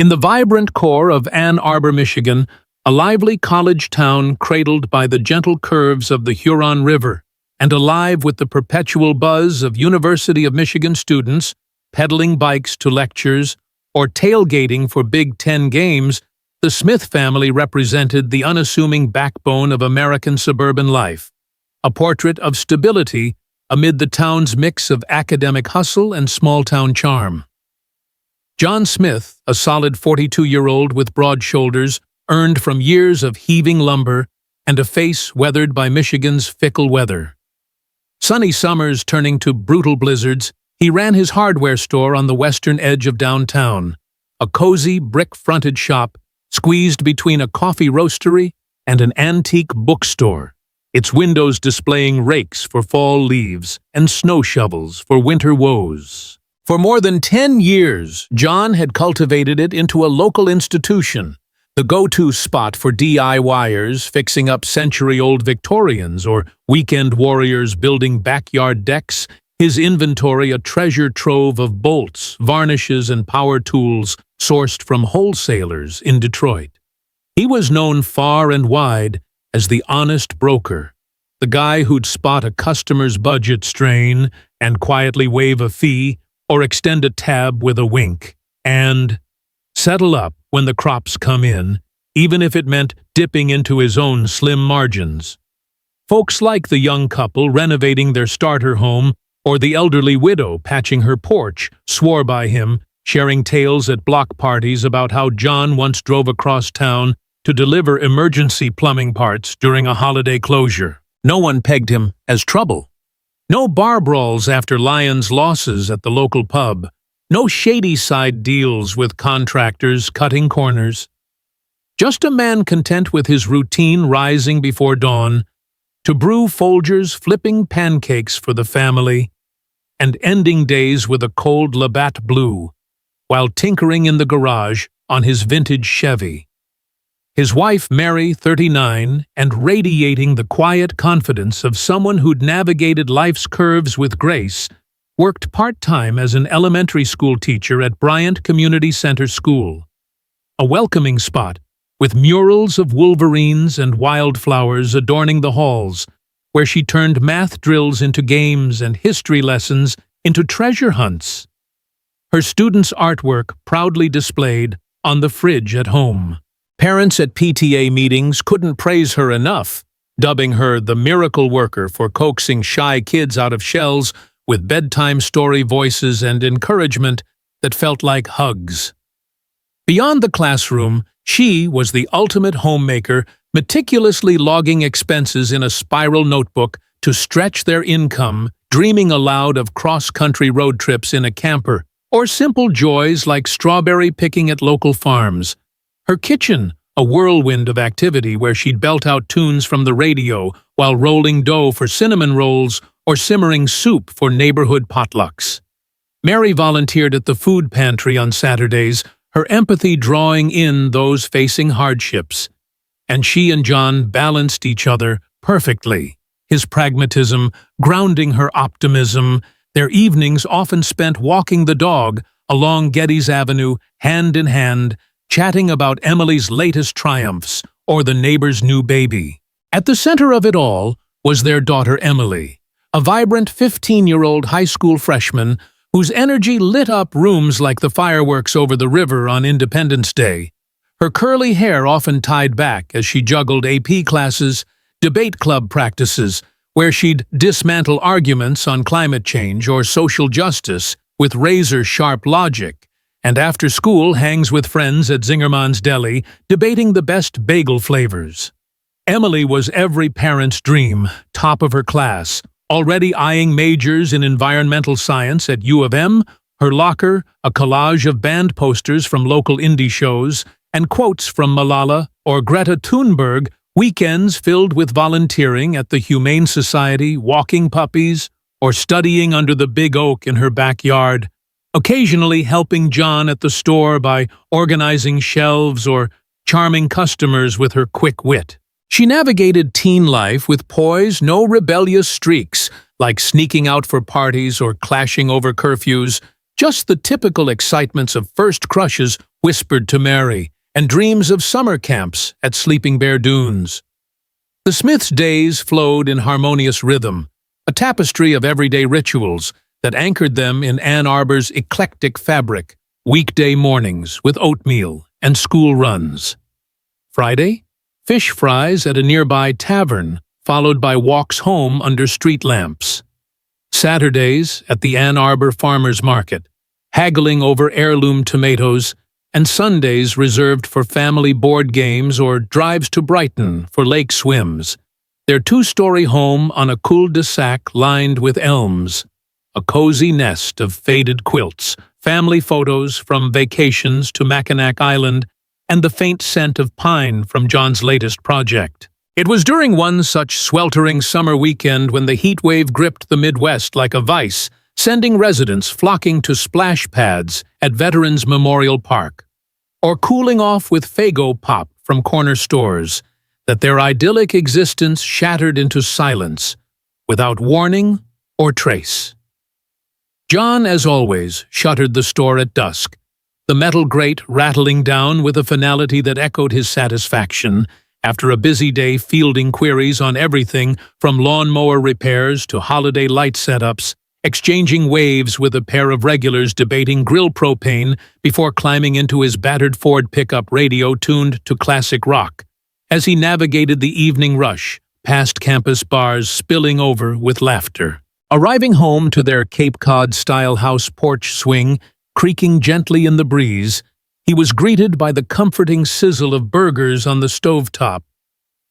In the vibrant core of Ann Arbor, Michigan, a lively college town cradled by the gentle curves of the Huron River and alive with the perpetual buzz of University of Michigan students pedaling bikes to lectures or tailgating for Big Ten games, the Smith family represented the unassuming backbone of American suburban life, a portrait of stability amid the town's mix of academic hustle and small-town charm. John Smith, a solid 42-year-old with broad shoulders, earned from years of heaving lumber and a face weathered by Michigan's fickle weather. Sunny summers turning to brutal blizzards, he ran his hardware store on the western edge of downtown, a cozy brick-fronted shop squeezed between a coffee roastery and an antique bookstore, its windows displaying rakes for fall leaves and snow shovels for winter woes. For more than 10 years, John had cultivated it into a local institution, the go-to spot for DIYers fixing up century-old Victorians or weekend warriors building backyard decks, his inventory a treasure trove of bolts, varnishes, and power tools sourced from wholesalers in Detroit. He was known far and wide as the honest broker, the guy who'd spot a customer's budget strain and quietly waive a fee or extend a tab with a wink, and settle up when the crops come in, even if it meant dipping into his own slim margins. Folks like the young couple renovating their starter home or the elderly widow patching her porch swore by him, sharing tales at block parties about how John once drove across town to deliver emergency plumbing parts during a holiday closure. No one pegged him as trouble. No bar brawls after Lions' losses at the local pub. No shady side deals with contractors cutting corners. Just a man content with his routine rising before dawn, to brew Folgers flipping pancakes for the family, and ending days with a cold Labatt Blue, while tinkering in the garage on his vintage Chevy. His wife, Mary, 39, and radiating the quiet confidence of someone who'd navigated life's curves with grace, worked part-time as an elementary school teacher at Bryant Community Center School, a welcoming spot with murals of wolverines and wildflowers adorning the halls, where she turned math drills into games and history lessons into treasure hunts. Her students' artwork proudly displayed on the fridge at home. Parents at PTA meetings couldn't praise her enough, dubbing her the miracle worker for coaxing shy kids out of shells with bedtime story voices and encouragement that felt like hugs. Beyond the classroom, she was the ultimate homemaker, meticulously logging expenses in a spiral notebook to stretch their income, dreaming aloud of cross-country road trips in a camper, or simple joys like strawberry picking at local farms. Her kitchen, a whirlwind of activity where she'd belt out tunes from the radio while rolling dough for cinnamon rolls or simmering soup for neighborhood potlucks. Mary volunteered at the food pantry on Saturdays, her empathy drawing in those facing hardships. And she and John balanced each other perfectly, his pragmatism grounding her optimism, their evenings often spent walking the dog along Geddes Avenue, hand in hand, chatting about Emily's latest triumphs or the neighbor's new baby. At the center of it all was their daughter Emily, a vibrant 15-year-old high school freshman whose energy lit up rooms like the fireworks over the river on Independence Day. Her curly hair often tied back as she juggled AP classes, debate club practices, where she'd dismantle arguments on climate change or social justice with razor-sharp logic, and after school hangs with friends at Zingerman's Deli, debating the best bagel flavors. Emily was every parent's dream, top of her class, already eyeing majors in environmental science at U of M, her locker a collage of band posters from local indie shows, and quotes from Malala or Greta Thunberg, weekends filled with volunteering at the Humane Society, walking puppies, or studying under the big oak in her backyard, occasionally helping John at the store by organizing shelves or charming customers with her quick wit. She navigated teen life with poise, no rebellious streaks, like sneaking out for parties or clashing over curfews, just the typical excitements of first crushes whispered to Mary, and dreams of summer camps at Sleeping Bear Dunes. The Smiths' days flowed in harmonious rhythm, a tapestry of everyday rituals that anchored them in Ann Arbor's eclectic fabric: weekday mornings with oatmeal and school runs. Friday, fish fries at a nearby tavern, followed by walks home under street lamps. Saturdays at the Ann Arbor Farmers Market, haggling over heirloom tomatoes, and Sundays reserved for family board games or drives to Brighton for lake swims. Their two-story home on a cul-de-sac lined with elms, a cozy nest of faded quilts, family photos from vacations to Mackinac Island, and the faint scent of pine from John's latest project. It was during one such sweltering summer weekend when the heat wave gripped the Midwest like a vice, sending residents flocking to splash pads at Veterans Memorial Park, or cooling off with Faygo Pop from corner stores, that their idyllic existence shattered into silence, without warning or trace. John, as always, shuttered the store at dusk, the metal grate rattling down with a finality that echoed his satisfaction after a busy day fielding queries on everything from lawnmower repairs to holiday light setups, exchanging waves with a pair of regulars debating grill propane before climbing into his battered Ford pickup radio tuned to classic rock, as he navigated the evening rush, past campus bars spilling over with laughter. Arriving home to their Cape Cod-style house porch swing, creaking gently in the breeze, he was greeted by the comforting sizzle of burgers on the stovetop,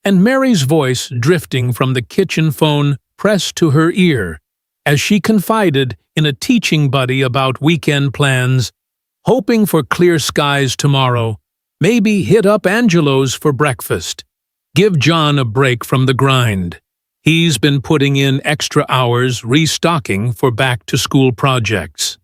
and Mary's voice drifting from the kitchen phone pressed to her ear, as she confided in a teaching buddy about weekend plans, hoping for clear skies tomorrow, maybe hit up Angelo's for breakfast. Give John a break from the grind. He's been putting in extra hours restocking for back-to-school projects.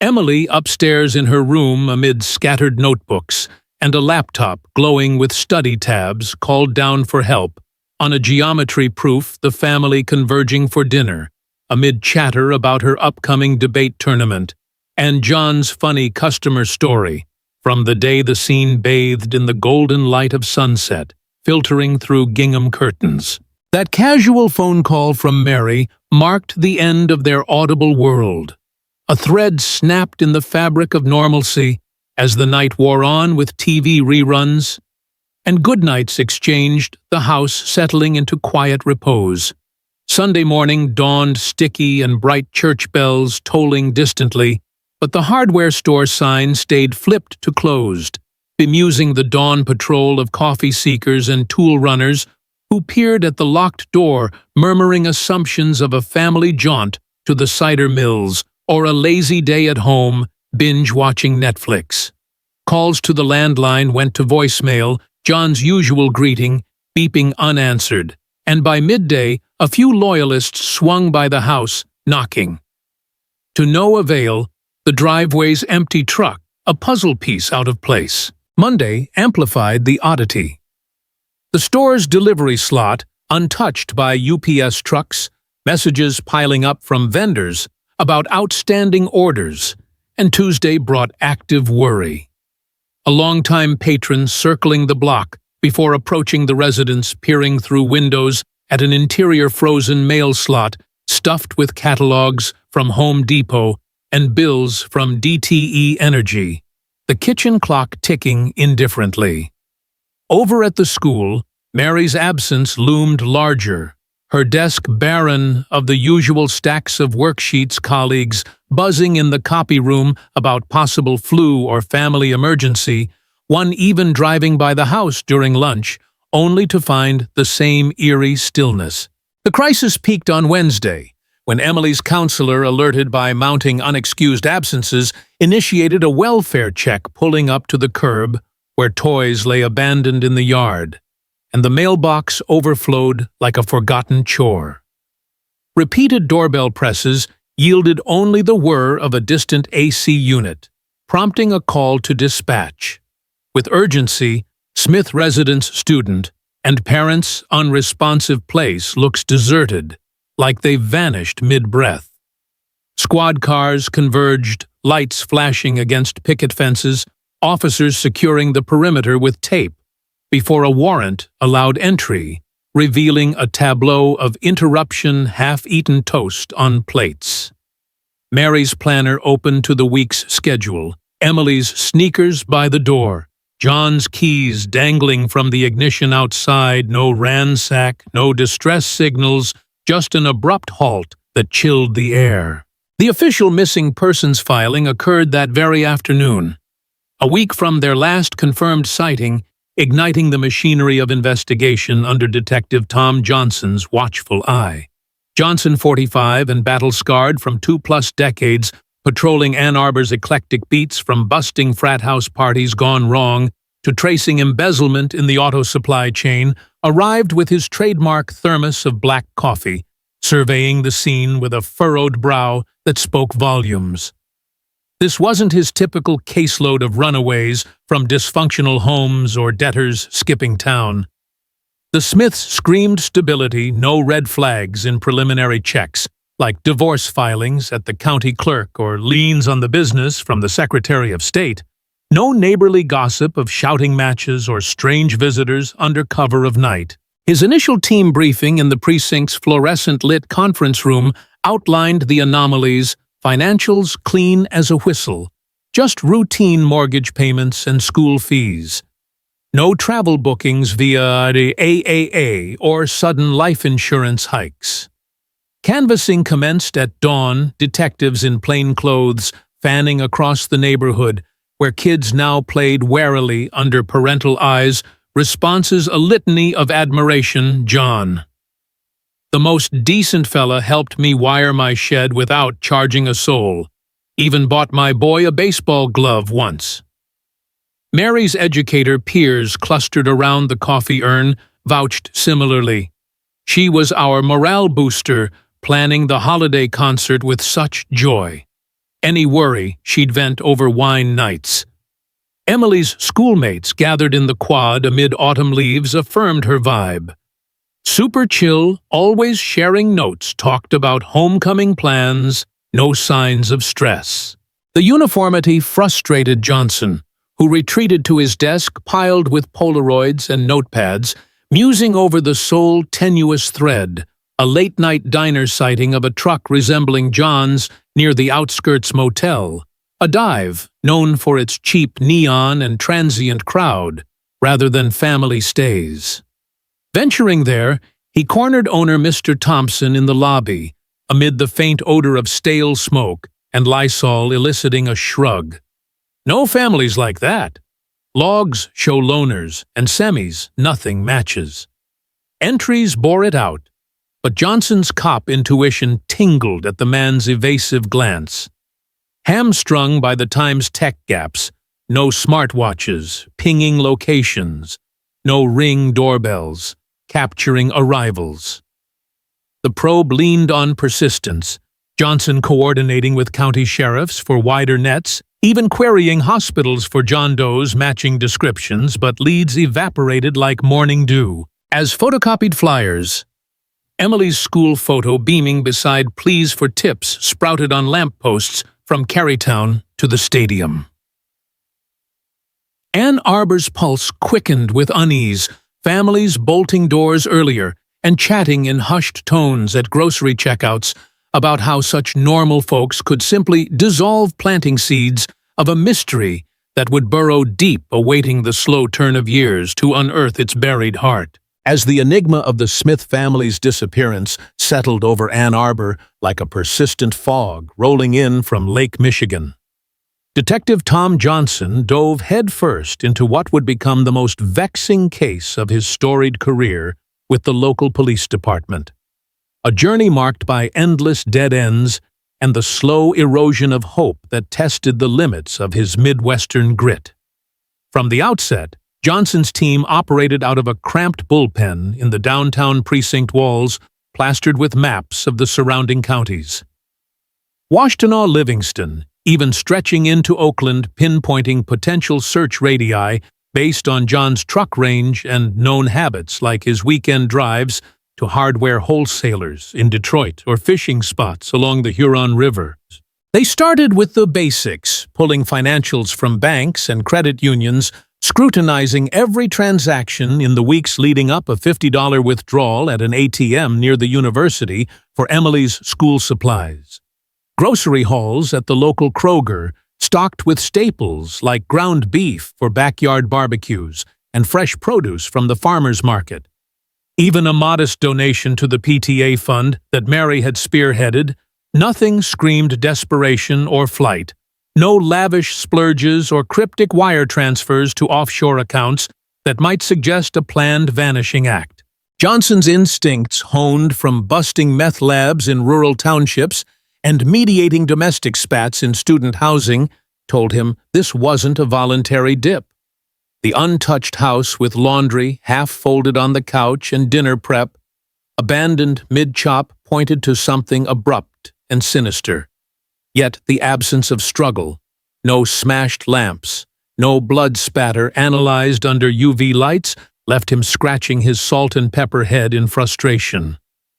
Emily, upstairs in her room amid scattered notebooks and a laptop glowing with study tabs, called down for help. On a geometry proof, the family converging for dinner, amid chatter about her upcoming debate tournament, and John's funny customer story, from the day the scene bathed in the golden light of sunset, filtering through gingham curtains. That casual phone call from Mary marked the end of their audible world. A thread snapped in the fabric of normalcy as the night wore on with TV reruns, and goodnights exchanged, the house settling into quiet repose. Sunday morning dawned, sticky and bright church bells tolling distantly, but the hardware store sign stayed flipped to closed, bemusing the dawn patrol of coffee seekers and tool runners who peered at the locked door, murmuring assumptions of a family jaunt to the cider mills or a lazy day at home, binge-watching Netflix. Calls to the landline went to voicemail, John's usual greeting, beeping unanswered, and by midday, a few loyalists swung by the house, knocking. To no avail, the driveway's empty truck, a puzzle piece out of place. Monday amplified the oddity. The store's delivery slot, untouched by UPS trucks, messages piling up from vendors about outstanding orders, and Tuesday brought active worry. A longtime patron circling the block before approaching the residence, peering through windows at an interior frozen mail slot stuffed with catalogs from Home Depot and bills from DTE Energy, the kitchen clock ticking indifferently. Over at the school, Mary's absence loomed larger, her desk barren of the usual stacks of worksheets, colleagues buzzing in the copy room about possible flu or family emergency, one even driving by the house during lunch, only to find the same eerie stillness. The crisis peaked on Wednesday, when Emily's counselor, alerted by mounting unexcused absences, initiated a welfare check, pulling up to the curb where toys lay abandoned in the yard, and the mailbox overflowed like a forgotten chore. Repeated doorbell presses yielded only the whir of a distant AC unit, prompting a call to dispatch. With urgency, Smith residence student and parents' unresponsive place looks deserted, like they vanished mid-breath. Squad cars converged, lights flashing against picket fences, officers securing the perimeter with tape, before a warrant allowed entry, revealing a tableau of interruption half-eaten toast on plates. Mary's planner opened to the week's schedule, Emily's sneakers by the door, John's keys dangling from the ignition outside, no ransack, no distress signals, just an abrupt halt that chilled the air. The official missing persons filing occurred that very afternoon, a week from their last confirmed sighting, igniting the machinery of investigation under Detective Tom Johnson's watchful eye. Johnson, 45 and battle-scarred from 2+ decades, patrolling Ann Arbor's eclectic beats from busting frat house parties gone wrong to tracing embezzlement in the auto supply chain, arrived with his trademark thermos of black coffee, surveying the scene with a furrowed brow that spoke volumes. This wasn't his typical caseload of runaways from dysfunctional homes or debtors skipping town. The Smiths screamed stability, no red flags in preliminary checks, like divorce filings at the county clerk or liens on the business from the Secretary of State. No neighborly gossip of shouting matches or strange visitors under cover of night. His initial team briefing in the precinct's fluorescent-lit conference room outlined the anomalies: financials clean as a whistle, just routine mortgage payments and school fees. No travel bookings via the AAA or sudden life insurance hikes. Canvassing commenced at dawn, detectives in plain clothes fanning across the neighborhood, where kids now played warily under parental eyes, responses a litany of admiration. John, the most decent fella, helped me wire my shed without charging a soul. Even bought my boy a baseball glove once. Mary's educator peers clustered around the coffee urn vouched similarly. She was our morale booster, planning the holiday concert with such joy. Any worry she'd vent over wine nights. Emily's schoolmates gathered in the quad amid autumn leaves affirmed her vibe. Super chill, always sharing notes, talked about homecoming plans, no signs of stress. The uniformity frustrated Johnson, who retreated to his desk piled with Polaroids and notepads, musing over the sole tenuous thread, a late-night diner sighting of a truck resembling John's near the outskirts motel, a dive known for its cheap neon and transient crowd, rather than family stays. Venturing there, he cornered owner Mr. Thompson in the lobby, amid the faint odor of stale smoke and Lysol eliciting a shrug. No families like that. Logs show loners, and semis nothing matches. Entries bore it out, but Johnson's cop intuition tingled at the man's evasive glance. Hamstrung by the Times tech gaps, no smartwatches, pinging locations, no Ring doorbells, capturing arrivals. The probe leaned on persistence, Johnson coordinating with county sheriffs for wider nets, even querying hospitals for John Doe's matching descriptions, but leads evaporated like morning dew. As photocopied flyers, Emily's school photo beaming beside pleas for tips sprouted on lampposts from Carytown to the stadium. Ann Arbor's pulse quickened with unease, families bolting doors earlier and chatting in hushed tones at grocery checkouts about how such normal folks could simply dissolve planting seeds of a mystery that would burrow deep, awaiting the slow turn of years to unearth its buried heart. As the enigma of the Smith family's disappearance settled over Ann Arbor like a persistent fog rolling in from Lake Michigan, Detective Tom Johnson dove headfirst into what would become the most vexing case of his storied career with the local police department. A journey marked by endless dead ends and the slow erosion of hope that tested the limits of his Midwestern grit. From the outset, Johnson's team operated out of a cramped bullpen in the downtown precinct walls, plastered with maps of the surrounding counties. Washtenaw Livingston, even stretching into Oakland, pinpointing potential search radii based on John's truck range and known habits like his weekend drives to hardware wholesalers in Detroit or fishing spots along the Huron River. They started with the basics, pulling financials from banks and credit unions, scrutinizing every transaction in the weeks leading up a $50 withdrawal at an ATM near the university for Emily's school supplies. Grocery hauls at the local Kroger, stocked with staples like ground beef for backyard barbecues and fresh produce from the farmers market. Even a modest donation to the PTA fund that Mary had spearheaded, nothing screamed desperation or flight. No lavish splurges or cryptic wire transfers to offshore accounts that might suggest a planned vanishing act. Johnson's instincts, honed from busting meth labs in rural townships and mediating domestic spats in student housing, told him this wasn't a voluntary dip. The untouched house with laundry half folded on the couch and dinner prep, abandoned mid-chop, pointed to something abrupt and sinister. Yet the absence of struggle, no smashed lamps, no blood spatter analyzed under UV lights, left him scratching his salt and pepper head in frustration.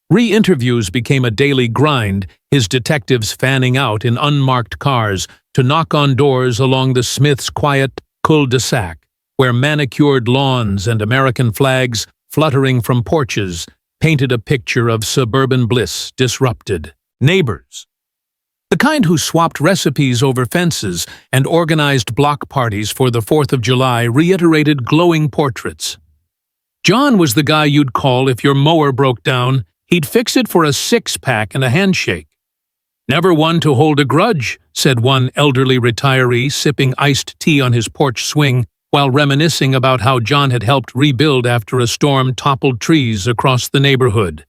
Re-interviews became a daily grind, his detectives fanning out in unmarked cars to knock on doors along the Smiths' quiet cul-de-sac, where manicured lawns and American flags, fluttering from porches, painted a picture of suburban bliss disrupted. Neighbors, the kind who swapped recipes over fences and organized block parties for the 4th of July, reiterated glowing portraits. John was the guy you'd call if your mower broke down. He'd fix it for a six-pack and a handshake. Never one to hold a grudge, said one elderly retiree sipping iced tea on his porch swing while reminiscing about how John had helped rebuild after a storm toppled trees across the neighborhood.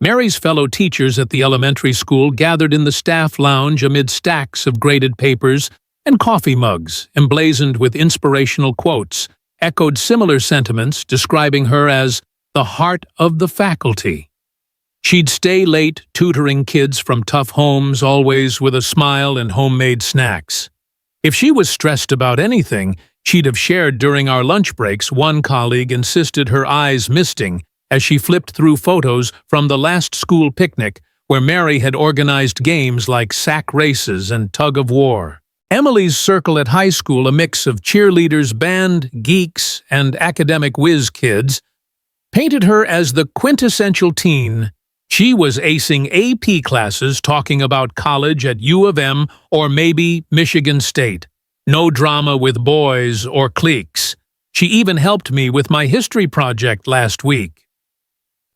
Mary's fellow teachers at the elementary school gathered in the staff lounge amid stacks of graded papers and coffee mugs emblazoned with inspirational quotes, echoed similar sentiments describing her as the heart of the faculty. She'd stay late tutoring kids from tough homes, always with a smile and homemade snacks. If she was stressed about anything, she'd have shared during our lunch breaks. One colleague insisted her eyes misting as she flipped through photos from the last school picnic where Mary had organized games like sack races and tug-of-war. Emily's circle at high school, a mix of cheerleaders, band, geeks, and academic whiz kids, painted her as the quintessential teen. She was acing AP classes talking about college at U of M or maybe Michigan State. No drama with boys or cliques. She even helped me with my history project last week.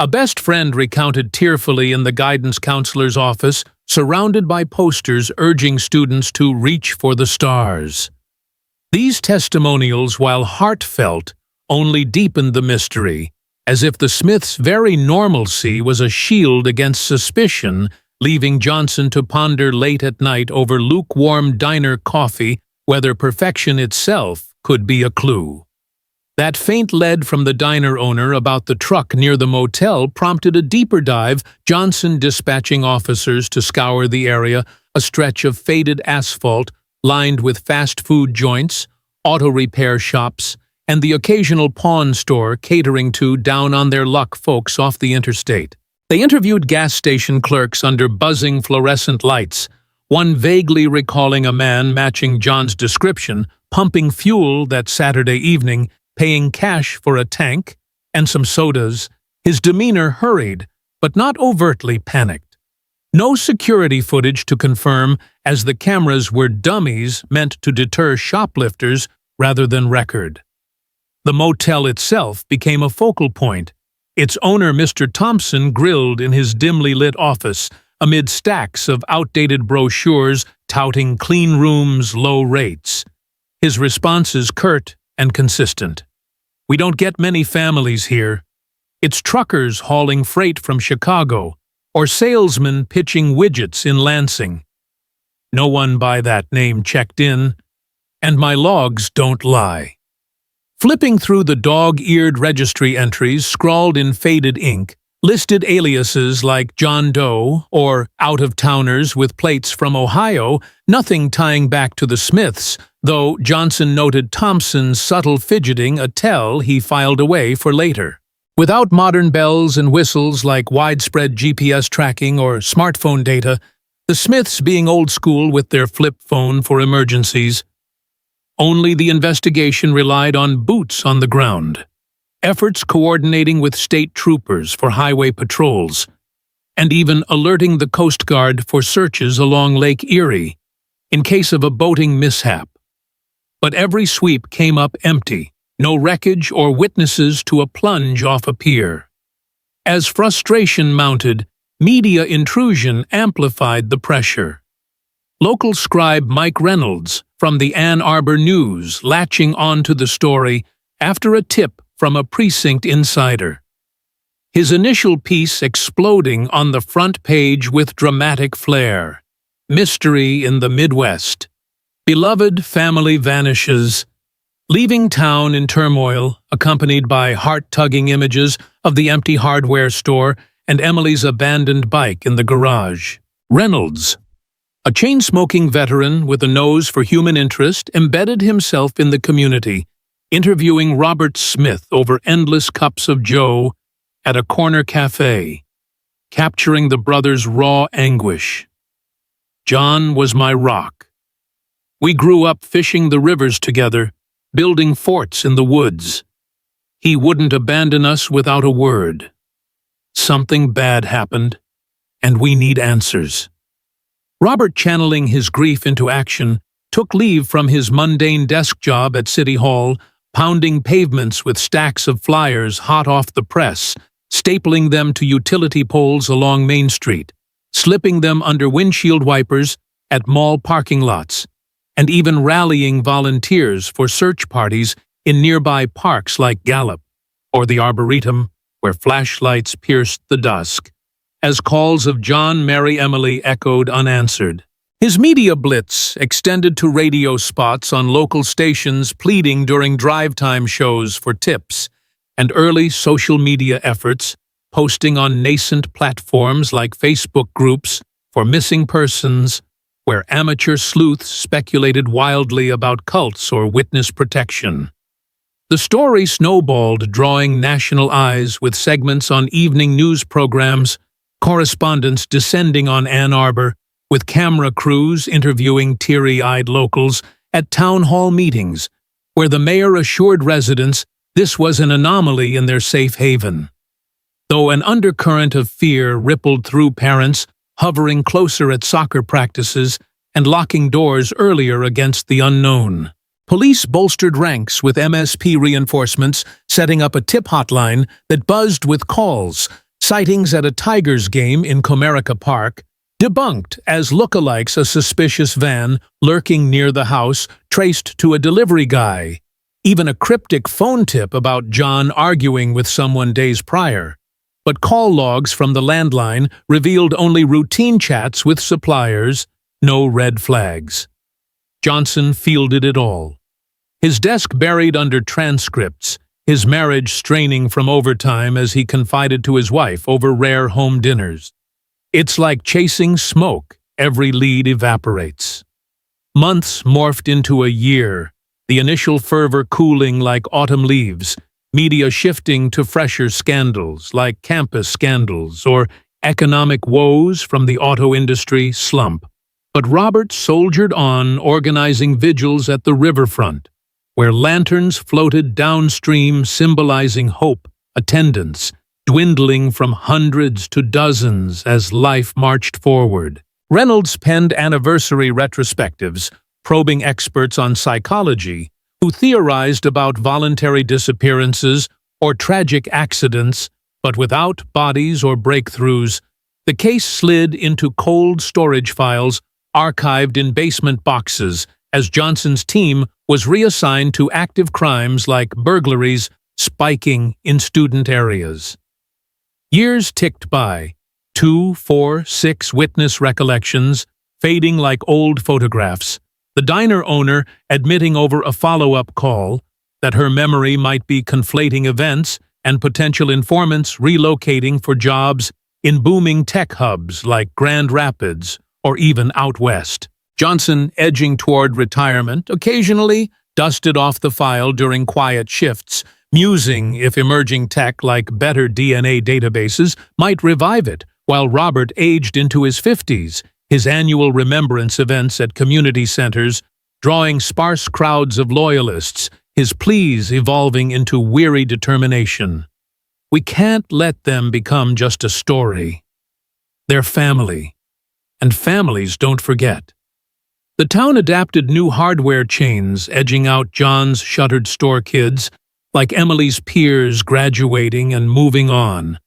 A best friend recounted tearfully in the guidance counselor's office, surrounded by posters urging students to reach for the stars. These testimonials, while heartfelt, only deepened the mystery, as if the Smiths' very normalcy was a shield against suspicion, leaving Johnson to ponder late at night over lukewarm diner coffee whether perfection itself could be a clue. That faint lead from the diner owner about the truck near the motel prompted a deeper dive, Johnson dispatching officers to scour the area, a stretch of faded asphalt lined with fast food joints, auto repair shops, and the occasional pawn store catering to down-on-their-luck folks off the interstate. They interviewed gas station clerks under buzzing fluorescent lights, one vaguely recalling a man matching John's description, pumping fuel that Saturday evening, paying cash for a tank and some sodas, his demeanor hurried, but not overtly panicked. No security footage to confirm, as the cameras were dummies meant to deter shoplifters rather than record. The motel itself became a focal point, its owner Mr. Thompson grilled in his dimly lit office, amid stacks of outdated brochures touting clean rooms, low rates. His responses curt and consistent. "We don't get many families here. It's truckers hauling freight from Chicago, or salesmen pitching widgets in Lansing. No one by that name checked in, and my logs don't lie." Flipping through the dog-eared registry entries scrawled in faded ink, listed aliases like John Doe or out-of-towners with plates from Ohio, nothing tying back to the Smiths, though Johnson noted Thompson's subtle fidgeting, a tell he filed away for later. Without modern bells and whistles like widespread GPS tracking or smartphone data, The Smiths being old school with their flip phone for emergencies. Only the investigation relied on boots on the ground, efforts coordinating with state troopers for highway patrols, and even alerting the Coast Guard for searches along Lake Erie in case of a boating mishap. But every sweep came up empty, no wreckage or witnesses to a plunge off a pier. As frustration mounted, media intrusion amplified the pressure. Local scribe Mike Reynolds from the Ann Arbor News latching onto the story after a tip from a precinct insider. His initial piece exploding on the front page with dramatic flair. Mystery in the Midwest. Beloved family vanishes, leaving town in turmoil, accompanied by heart-tugging images of the empty hardware store and Emily's abandoned bike in the garage. Reynolds, a chain-smoking veteran with a nose for human interest, embedded himself in the community, interviewing Robert Smith over endless cups of Joe at a corner cafe, capturing the brothers' raw anguish. John was my rock. We grew up fishing the rivers together, building forts in the woods. He wouldn't abandon us without a word. Something bad happened, and we need answers. Robert, channeling his grief into action, took leave from his mundane desk job at City Hall, pounding pavements with stacks of flyers hot off the press, stapling them to utility poles along Main Street, slipping them under windshield wipers at mall parking lots, and even rallying volunteers for search parties in nearby parks like Gallup or the Arboretum, where flashlights pierced the dusk, as calls of John, Mary, Emily echoed unanswered. His media blitz extended to radio spots on local stations pleading during drive-time shows for tips, and early social media efforts, posting on nascent platforms like Facebook groups for missing persons, where amateur sleuths speculated wildly about cults or witness protection. The story snowballed, drawing national eyes with segments on evening news programs, correspondents descending on Ann Arbor, with camera crews interviewing teary-eyed locals at town hall meetings, where the mayor assured residents this was an anomaly in their safe haven. Though an undercurrent of fear rippled through parents hovering closer at soccer practices and locking doors earlier against the unknown. Police bolstered ranks with MSP reinforcements, setting up a tip hotline that buzzed with calls, sightings at a Tigers game in Comerica Park, debunked as lookalikes a suspicious van lurking near the house traced to a delivery guy, even a cryptic phone tip about John arguing with someone days prior. But call logs from the landline revealed only routine chats with suppliers, no red flags. Johnson fielded it all. His desk buried under transcripts, his marriage straining from overtime as he confided to his wife over rare home dinners. It's like chasing smoke, every lead evaporates. Months morphed into a year, the initial fervor cooling like autumn leaves, media shifting to fresher scandals like campus scandals or economic woes from the auto industry slump. But Robert soldiered on, organizing vigils at the riverfront, where lanterns floated downstream symbolizing hope, attendance, dwindling from hundreds to dozens as life marched forward. Reynolds penned anniversary retrospectives, probing experts on psychology who theorized about voluntary disappearances or tragic accidents, but without bodies or breakthroughs. The case slid into cold storage files archived in basement boxes as Johnson's team was reassigned to active crimes like burglaries spiking in student areas. Years ticked by, 2, 4, 6 witness recollections, fading like old photographs, the diner owner admitting over a follow-up call that her memory might be conflating events and potential informants relocating for jobs in booming tech hubs like Grand Rapids or even out west. Johnson, edging toward retirement, occasionally dusted off the file during quiet shifts, musing if emerging tech like better DNA databases might revive it, while Robert aged into his 50s, his annual remembrance events at community centers, drawing sparse crowds of loyalists, his pleas evolving into weary determination. We can't let them become just a story. They're family, and families don't forget. The town adapted new hardware chains, edging out John's shuttered store kids, like Emily's peers graduating and moving on.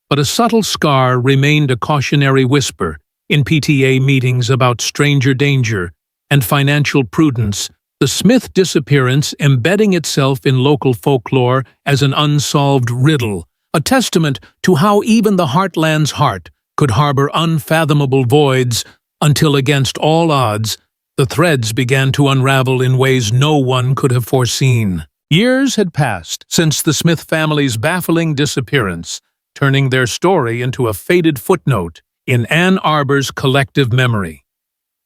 But a subtle scar remained a cautionary whisper in PTA meetings about stranger danger and financial prudence, the Smith disappearance embedding itself in local folklore as an unsolved riddle, a testament to how even the heartland's heart could harbor unfathomable voids until, against all odds, the threads began to unravel in ways no one could have foreseen. Years had passed since the Smith family's baffling disappearance, turning their story into a faded footnote in Ann Arbor's collective memory.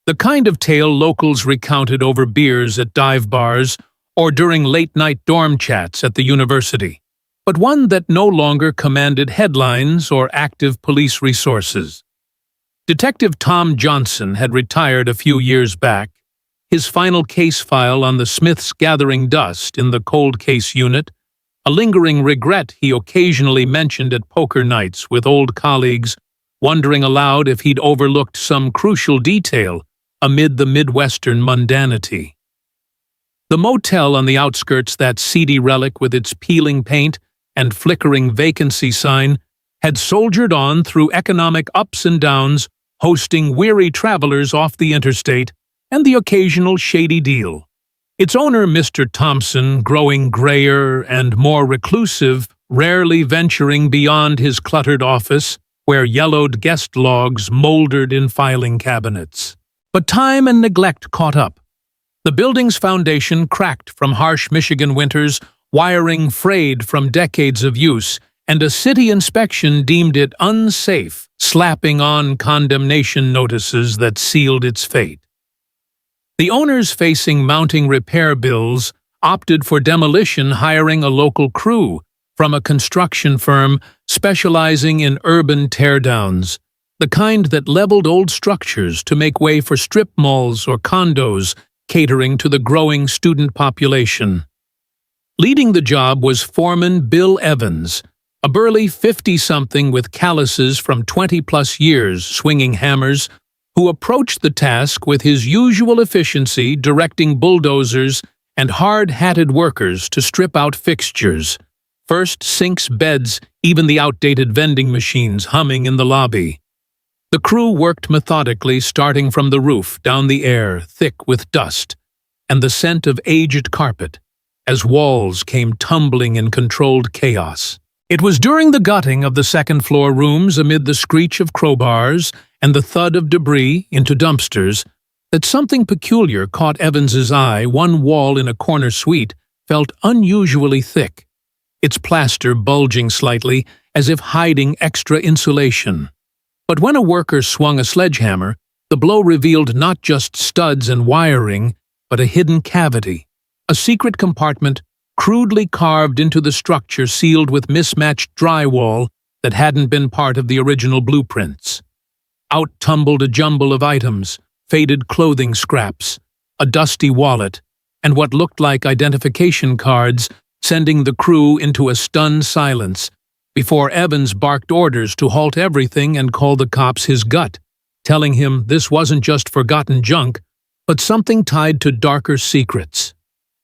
The kind of tale locals recounted over beers at dive bars or during late-night dorm chats at the university, but one that no longer commanded headlines or active police resources. Detective Tom Johnson had retired a few years back, his final case file on the Smiths gathering dust in the cold case unit, a lingering regret he occasionally mentioned at poker nights with old colleagues, wondering aloud if he'd overlooked some crucial detail amid the Midwestern mundanity. The motel on the outskirts, that seedy relic with its peeling paint and flickering vacancy sign, had soldiered on through economic ups and downs, hosting weary travelers off the interstate and the occasional shady deal. Its owner, Mr. Thompson, growing grayer and more reclusive, rarely venturing beyond his cluttered office, where yellowed guest logs mouldered in filing cabinets. But time and neglect caught up. The building's foundation cracked from harsh Michigan winters, wiring frayed from decades of use, and a city inspection deemed it unsafe, slapping on condemnation notices that sealed its fate. The owners, facing mounting repair bills, opted for demolition, hiring a local crew from a construction firm specializing in urban teardowns, the kind that leveled old structures to make way for strip malls or condos catering to the growing student population. Leading the job was foreman Bill Evans, a burly 50-something with calluses from 20-plus years swinging hammers, who approached the task with his usual efficiency, directing bulldozers and hard-hatted workers to strip out fixtures. First sinks, beds, even the outdated vending machines humming in the lobby. The crew worked methodically, starting from the roof, down the air, thick with dust, and the scent of aged carpet, as walls came tumbling in controlled chaos. It was during the gutting of the second-floor rooms, amid the screech of crowbars and the thud of debris into dumpsters, that something peculiar caught Evans's eye. One wall in a corner suite felt unusually thick, its plaster bulging slightly, as if hiding extra insulation. But when a worker swung a sledgehammer, the blow revealed not just studs and wiring, but a hidden cavity, a secret compartment crudely carved into the structure, sealed with mismatched drywall that hadn't been part of the original blueprints. Out tumbled a jumble of items, faded clothing scraps, a dusty wallet, and what looked like identification cards, sending the crew into a stunned silence before Evans barked orders to halt everything and call the cops, his gut telling him this wasn't just forgotten junk, but something tied to darker secrets.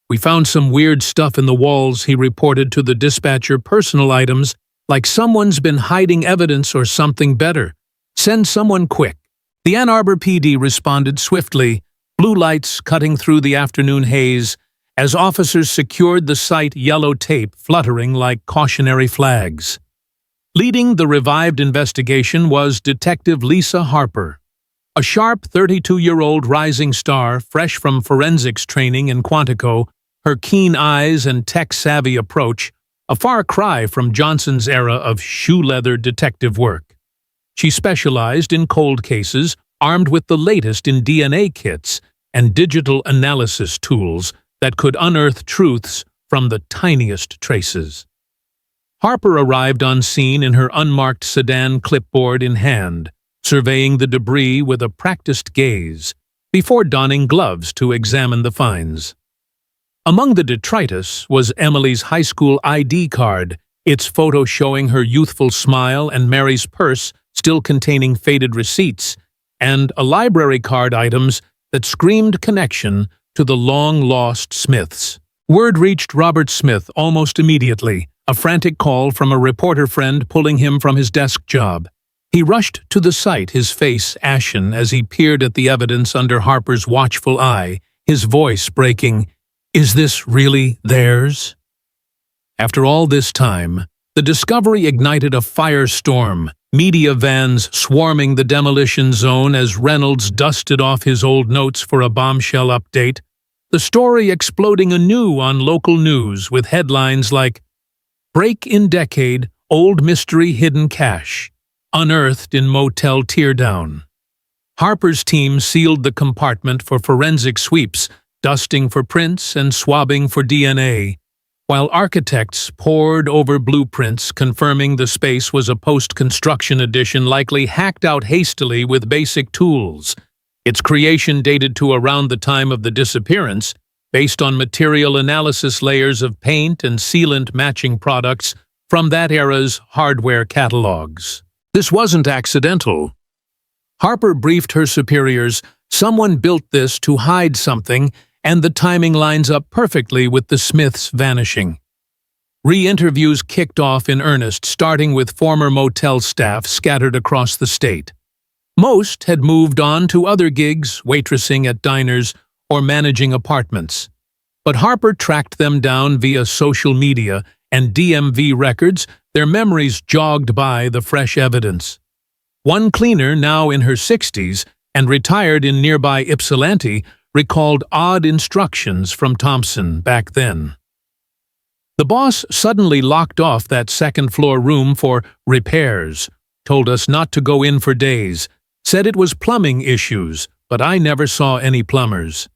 "We found some weird stuff in the walls," he reported to the dispatcher, "personal items, like someone's been hiding evidence or something better. Send someone quick." The Ann Arbor PD responded swiftly, blue lights cutting through the afternoon haze, as officers secured the site, yellow tape fluttering like cautionary flags. Leading the revived investigation was Detective Lisa Harper, a sharp 32-year-old rising star, fresh from forensics training in Quantico, her keen eyes and tech-savvy approach, a far cry from Johnson's era of shoe-leather detective work. She specialized in cold cases, armed with the latest in DNA kits and digital analysis tools that could unearth truths from the tiniest traces. Harper arrived on scene in her unmarked sedan, clipboard in hand, surveying the debris with a practiced gaze, before donning gloves to examine the finds. Among the detritus was Emily's high school ID card, its photo showing her youthful smile, and Mary's purse still containing faded receipts, and a library card items that screamed connection to the long-lost Smiths. Word reached Robert Smith almost immediately, a frantic call from a reporter friend pulling him from his desk job. He rushed to the site, his face ashen as he peered at the evidence under Harper's watchful eye, his voice breaking, "Is this really theirs?" After all this time, the discovery ignited a firestorm, media vans swarming the demolition zone as Reynolds dusted off his old notes for a bombshell update, the story exploding anew on local news with headlines like, "Break in Decade, Old Mystery Hidden Cache, Unearthed in Motel Teardown." Harper's team sealed the compartment for forensic sweeps, dusting for prints and swabbing for DNA, while architects pored over blueprints confirming the space was a post-construction addition likely hacked out hastily with basic tools. Its creation dated to around the time of the disappearance, based on material analysis layers of paint and sealant matching products from that era's hardware catalogs. This wasn't accidental. Harper briefed her superiors, "Someone built this to hide something, and the timing lines up perfectly with the Smiths vanishing." Re-interviews kicked off in earnest, starting with former motel staff scattered across the state. Most had moved on to other gigs, waitressing at diners or managing apartments. But Harper tracked them down via social media and DMV records, their memories jogged by the fresh evidence. One cleaner, now in her 60s and retired in nearby Ypsilanti, recalled odd instructions from Thompson back then. The boss suddenly locked off that second-floor room for repairs, told us not to go in for days, said it was plumbing issues, but I never saw any plumbers.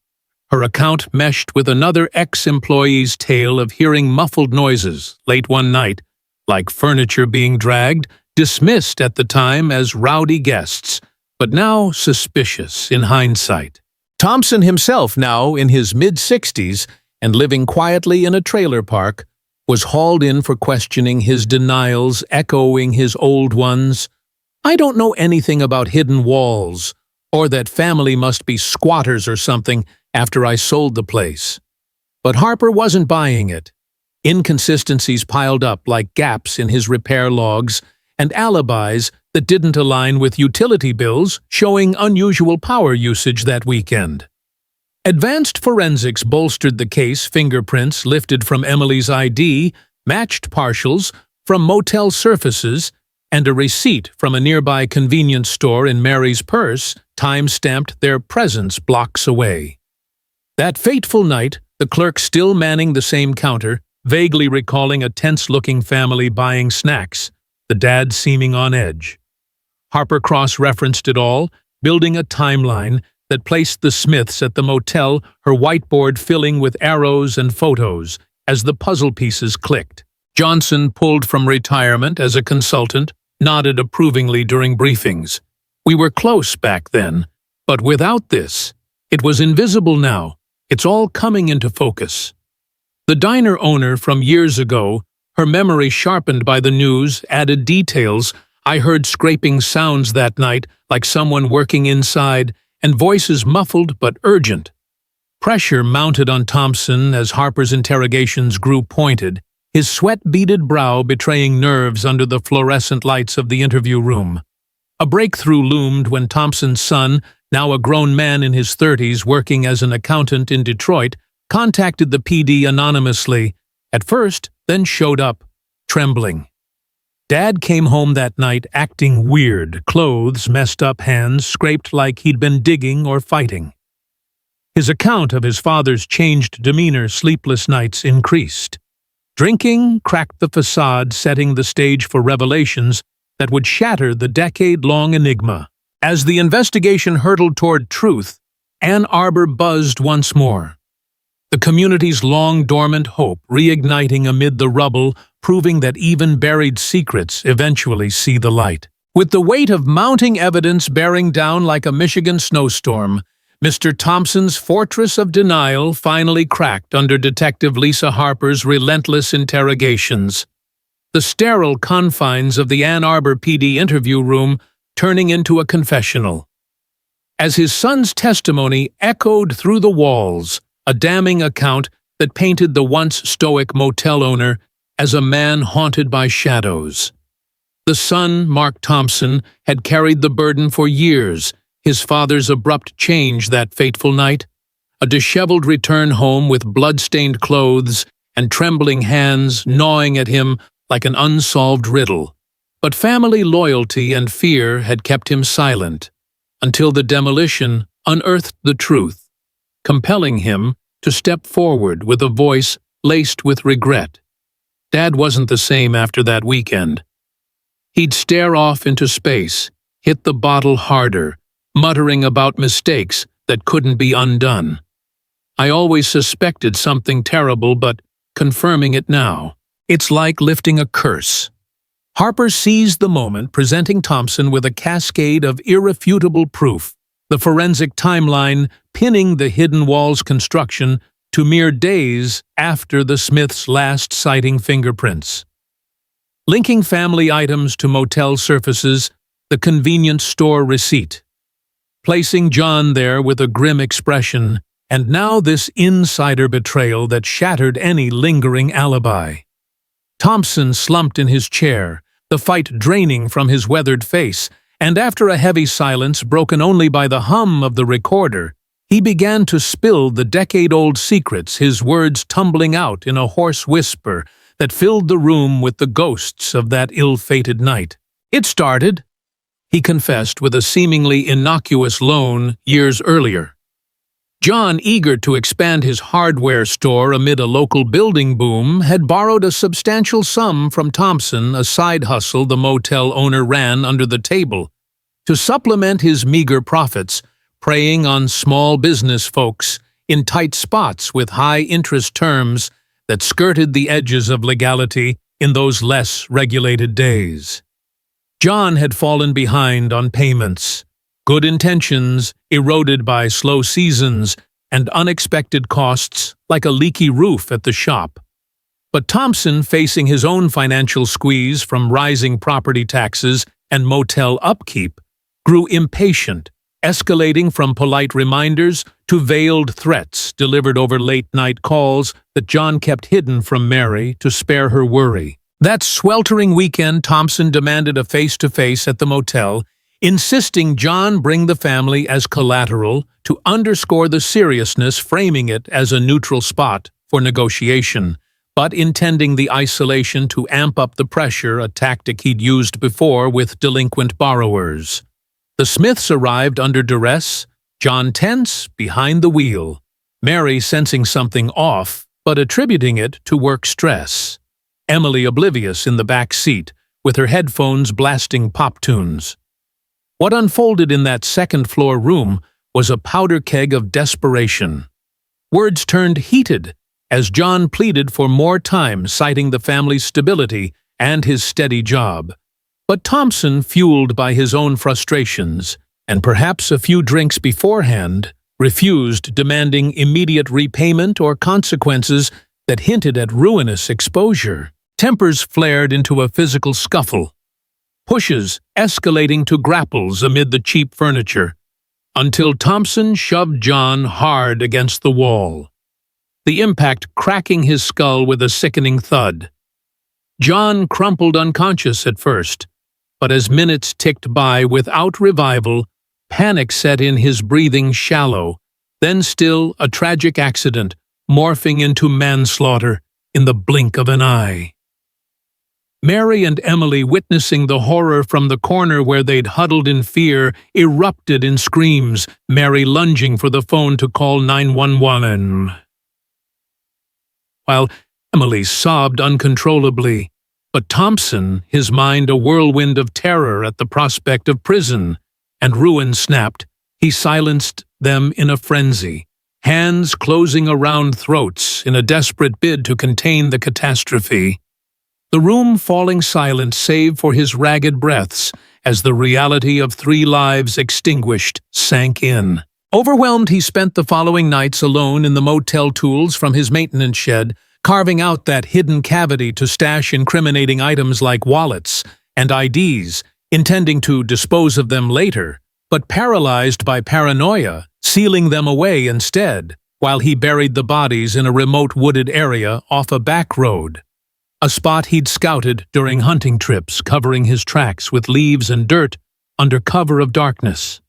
Her account meshed with another ex-employee's tale of hearing muffled noises late one night, like furniture being dragged, dismissed at the time as rowdy guests, but now suspicious in hindsight. Thompson himself, now in his mid-60s and living quietly in a trailer park, was hauled in for questioning, his denials echoing his old ones. "I don't know anything about hidden walls, or that family must be squatters or something after I sold the place." But Harper wasn't buying it. Inconsistencies piled up like gaps in his repair logs, and alibis that didn't align with utility bills showing unusual power usage that weekend. Advanced forensics bolstered the case. Fingerprints lifted from Emily's ID, matched partials from motel surfaces, and a receipt from a nearby convenience store in Mary's purse time-stamped their presence blocks away. That fateful night, the clerk still manning the same counter, vaguely recalling a tense-looking family buying snacks, the dad seeming on edge. Harper cross-referenced it all, building a timeline that placed the Smiths at the motel, her whiteboard filling with arrows and photos as the puzzle pieces clicked. Johnson, pulled from retirement as a consultant, nodded approvingly during briefings. "We were close back then, but without this, it was invisible now. It's all coming into focus." The diner owner from years ago, her memory sharpened by the news, added details. "I heard scraping sounds that night, like someone working inside, and voices muffled but urgent." Pressure mounted on Thompson as Harper's interrogations grew pointed, his sweat-beaded brow betraying nerves under the fluorescent lights of the interview room. A breakthrough loomed when Thompson's son, now a grown man in his 30s working as an accountant in Detroit, contacted the PD anonymously, at first, then showed up, trembling. Dad came home that night acting weird, clothes, messed up hands, scraped like he'd been digging or fighting. His account of his father's changed demeanor, sleepless nights increased. Drinking cracked the facade, setting the stage for revelations that would shatter the decade-long enigma. As the investigation hurtled toward truth, Ann Arbor buzzed once more. The community's long-dormant hope reigniting amid the rubble, proving that even buried secrets eventually see the light. With the weight of mounting evidence bearing down like a Michigan snowstorm, Mr. Thompson's fortress of denial finally cracked under Detective Lisa Harper's relentless interrogations. The sterile confines of the Ann Arbor PD interview room turning into a confessional. As his son's testimony echoed through the walls, a damning account that painted the once stoic motel owner as a man haunted by shadows. The son, Mark Thompson, had carried the burden for years, his father's abrupt change that fateful night, a disheveled return home with blood-stained clothes and trembling hands gnawing at him like an unsolved riddle. But family loyalty and fear had kept him silent, until the demolition unearthed the truth, compelling him to step forward with a voice laced with regret. Dad wasn't the same after that weekend. He'd stare off into space, hit the bottle harder, muttering about mistakes that couldn't be undone. I always suspected something terrible, but confirming it now, it's like lifting a curse. Harper seized the moment, presenting Thompson with a cascade of irrefutable proof, the forensic timeline pinning the hidden wall's construction to mere days after the Smiths' last sighting fingerprints. Linking family items to motel surfaces, the convenience store receipt. Placing John there with a grim expression, and now this insider betrayal that shattered any lingering alibi. Thompson slumped in his chair, the fight draining from his weathered face, and after a heavy silence broken only by the hum of the recorder, he began to spill the decade-old secrets, his words tumbling out in a hoarse whisper that filled the room with the ghosts of that ill-fated night. It started, he confessed with a seemingly innocuous loan years earlier. John, eager to expand his hardware store amid a local building boom, had borrowed a substantial sum from Thompson, a side hustle the motel owner ran under the table, to supplement his meager profits, preying on small business folks in tight spots with high-interest terms that skirted the edges of legality in those less regulated days. John had fallen behind on payments, good intentions eroded by slow seasons and unexpected costs like a leaky roof at the shop. But Thompson, facing his own financial squeeze from rising property taxes and motel upkeep, grew impatient, escalating from polite reminders to veiled threats delivered over late-night calls that John kept hidden from Mary to spare her worry. That sweltering weekend, Thompson demanded a face-to-face at the motel, insisting John bring the family as collateral to underscore the seriousness, framing it as a neutral spot for negotiation, but intending the isolation to amp up the pressure, a tactic he'd used before with delinquent borrowers. The Smiths arrived under duress, John tense, behind the wheel, Mary sensing something off, but attributing it to work stress, Emily oblivious in the back seat, with her headphones blasting pop tunes. What unfolded in that second-floor room was a powder keg of desperation. Words turned heated as John pleaded for more time, citing the family's stability and his steady job. But Thompson, fueled by his own frustrations, and perhaps a few drinks beforehand, refused, demanding immediate repayment or consequences that hinted at ruinous exposure. Tempers flared into a physical scuffle, pushes escalating to grapples amid the cheap furniture, until Thompson shoved John hard against the wall, the impact cracking his skull with a sickening thud. John crumpled unconscious at first, but as minutes ticked by without revival, panic set in, his breathing shallow, then still a tragic accident, morphing into manslaughter in the blink of an eye. Mary and Emily, witnessing the horror from the corner where they'd huddled in fear, erupted in screams, Mary lunging for the phone to call 911. While Emily sobbed uncontrollably, but Thompson, his mind a whirlwind of terror at the prospect of prison and ruin snapped, he silenced them in a frenzy, hands closing around throats in a desperate bid to contain the catastrophe. The room falling silent save for his ragged breaths as the reality of 3 lives extinguished sank in. Overwhelmed, he spent the following nights alone in the motel tools from his maintenance shed, carving out that hidden cavity to stash incriminating items like wallets and IDs, intending to dispose of them later, but paralyzed by paranoia, sealing them away instead, while he buried the bodies in a remote wooded area off a back road, a spot he'd scouted during hunting trips, covering his tracks with leaves and dirt under cover of darkness.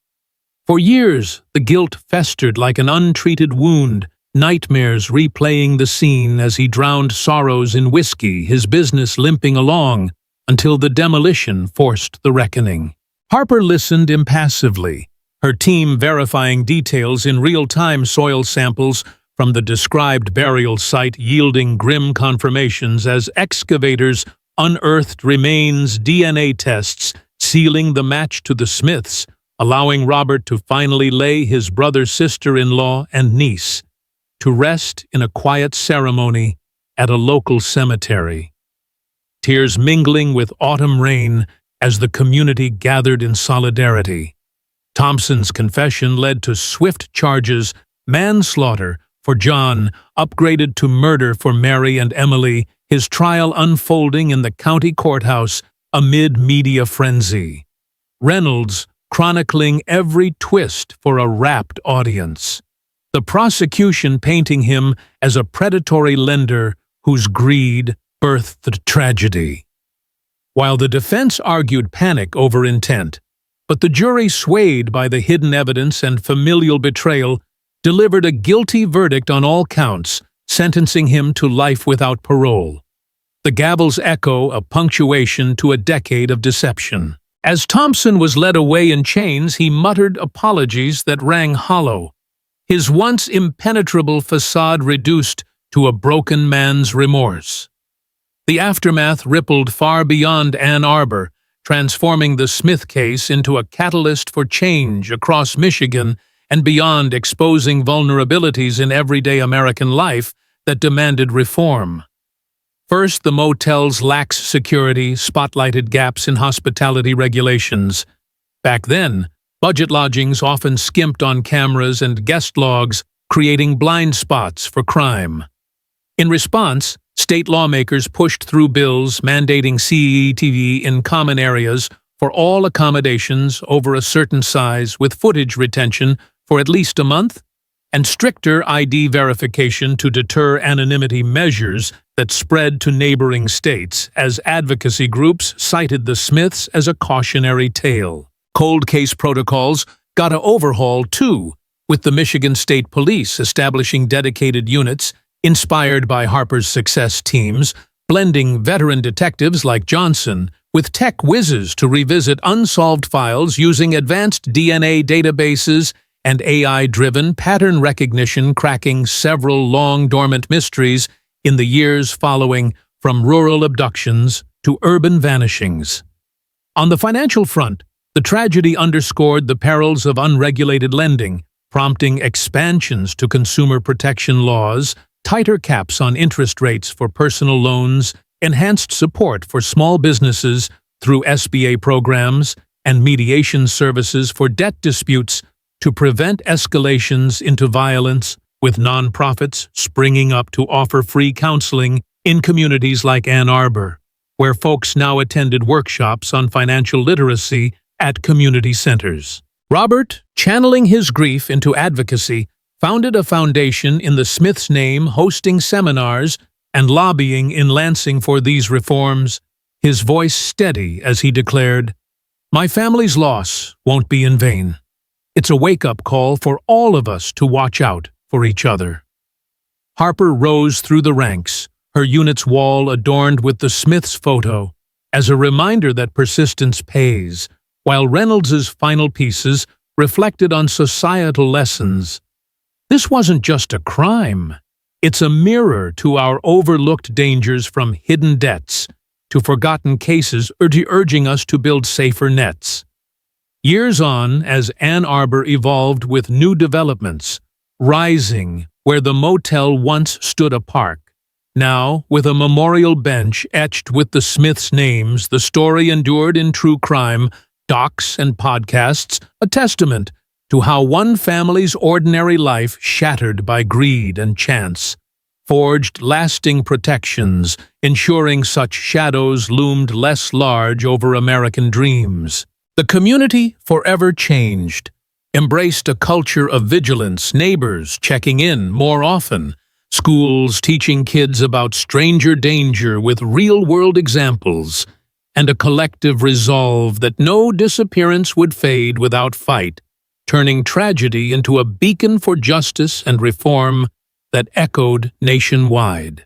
For years, the guilt festered like an untreated wound, nightmares replaying the scene as he drowned sorrows in whiskey, his business limping along, until the demolition forced the reckoning. Harper listened impassively, her team verifying details in real-time, soil samples from the described burial site yielding grim confirmations as excavators unearthed remains, DNA tests sealing the match to the Smiths, allowing Robert to finally lay his brother, sister-in-law, and niece to rest in a quiet ceremony at a local cemetery. Tears mingling with autumn rain as the community gathered in solidarity. Thompson's confession led to swift charges, manslaughter for John, upgraded to murder for Mary and Emily, his trial unfolding in the county courthouse amid media frenzy. Reynolds chronicling every twist for a rapt audience. The prosecution painting him as a predatory lender whose greed birthed the tragedy. While the defense argued panic over intent, but the jury, swayed by the hidden evidence and familial betrayal, delivered a guilty verdict on all counts, sentencing him to life without parole. The gavel's echo a punctuation to a decade of deception. As Thompson was led away in chains, he muttered apologies that rang hollow, his once impenetrable facade reduced to a broken man's remorse. The aftermath rippled far beyond Ann Arbor, transforming the Smith case into a catalyst for change across Michigan and beyond, exposing vulnerabilities in everyday American life that demanded reform. First, the motel's lax security spotlighted gaps in hospitality regulations. Back then, budget lodgings often skimped on cameras and guest logs, creating blind spots for crime. In response, state lawmakers pushed through bills mandating CCTV in common areas for all accommodations over a certain size, with footage retention for at least a month, and stricter ID verification to deter anonymity, measures that spread to neighboring states as advocacy groups cited the Smiths as a cautionary tale. Cold case protocols got an overhaul too, with the Michigan State Police establishing dedicated units inspired by Harper's success teams, blending veteran detectives like Johnson with tech whizzes to revisit unsolved files using advanced DNA databases and AI-driven pattern recognition, cracking several long-dormant mysteries in the years following, from rural abductions to urban vanishings. On the financial front, the tragedy underscored the perils of unregulated lending, prompting expansions to consumer protection laws, tighter caps on interest rates for personal loans, enhanced support for small businesses through SBA programs, and mediation services for debt disputes to prevent escalations into violence, with nonprofits springing up to offer free counseling in communities like Ann Arbor, where folks now attended workshops on financial literacy at community centers. Robert, channeling his grief into advocacy, founded a foundation in the Smiths' name, hosting seminars and lobbying in Lansing for these reforms, his voice steady as he declared, "My family's loss won't be in vain. It's a wake-up call for all of us to watch out for each other." Harper rose through the ranks, her unit's wall adorned with the Smiths' photo, as a reminder that persistence pays, while Reynolds's final pieces reflected on societal lessons. This wasn't just a crime. It's a mirror to our overlooked dangers, from hidden debts to forgotten cases, urging us to build safer nets. Years on, as Ann Arbor evolved with new developments, rising where the motel once stood a park, now with a memorial bench etched with the Smiths' names, the story endured in true crime, docs, and podcasts a testament to how one family's ordinary life, shattered by greed and chance, forged lasting protections, ensuring such shadows loomed less large over American dreams. The community forever changed, embraced a culture of vigilance, neighbors checking in more often, schools teaching kids about stranger danger with real-world examples, and a collective resolve that no disappearance would fade without fight, turning tragedy into a beacon for justice and reform that echoed nationwide.